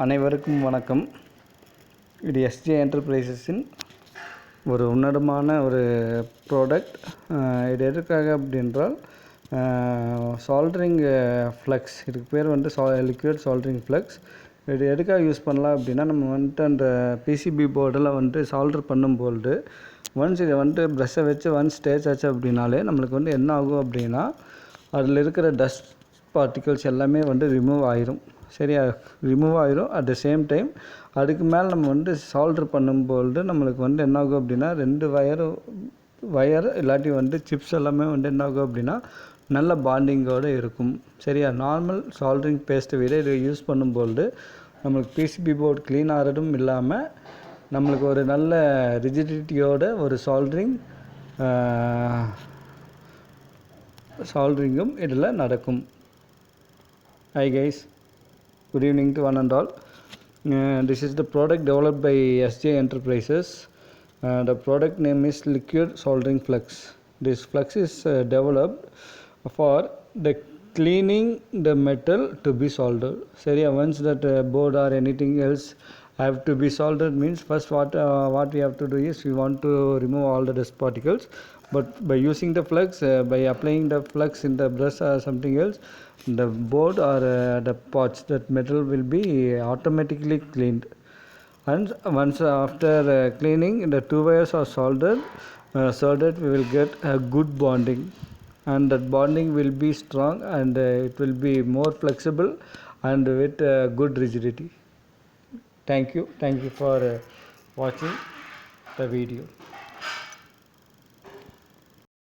அனைவருக்கும் வணக்கம். இது எஸ்ஜே என்டர்பிரைசஸின் ஒரு உன்னதமான ஒரு ப்ராடக்ட். இது எதுக்காக அப்படின்றால் சால்டரிங் ஃப்ளக்ஸ். இதுக்கு பேர் லிக்விட் சால்டரிங் ஃப்ளக்ஸ். இது எதுக்காக யூஸ் பண்ணலாம் அப்படின்னா, நம்ம அந்த பிசிபி போர்டில் சால்டர் பண்ணும்போது ஒன்ஸ் இதை ப்ரெஷ்ஷை வச்சு ஒன்ஸ் ஸ்டேஜ் ஆச்சு அப்படின்னாலே நம்மளுக்கு என்ன ஆகும் அப்படின்னா, அதில் இருக்கிற டஸ்ட் பார்ட்டிகல்ஸ் எல்லாமே ரிமூவ் ஆயிரும். சரியா, ரிமூவ் ஆயிரும். அட் த சேம் டைம் அதுக்கு மேலே நம்ம சால்டர் பண்ணும்போது நம்மளுக்கு என்ன ஆகும் அப்படின்னா, 2 வயர் இல்லாட்டி சிப்ஸ் எல்லாமே என்ன ஆகும் அப்படின்னா நல்ல பாண்டிங்கோடு இருக்கும். சரியா, நார்மல் சால்டரிங் பேஸ்ட்டை விட இதை யூஸ் பண்ணும்போது நம்மளுக்கு பிசிபி போர்டு க்ளீன் ஆகிறதும் இல்லாமல் நம்மளுக்கு ஒரு நல்ல ரிஜிடிட்டியோட ஒரு சால்டரிங்கும் இதில் நடக்கும். Hi guys, good evening to one and all. This is the product developed by SJ Enterprises. The product name is liquid soldering flux. This flux is developed for the cleaning the metal to be soldered. Seriya, once that board or anything else have to be soldered means first what we have to do is we want to remove all the dust particles. But by using the flux, by applying the flux in the brush or something else, the board or the parts, that metal will be automatically cleaned. And once after cleaning, the 2 wires are soldered so that we will get a good bonding, and that bonding will be strong, and it will be more flexible and with good rigidity. Thank you for watching the video.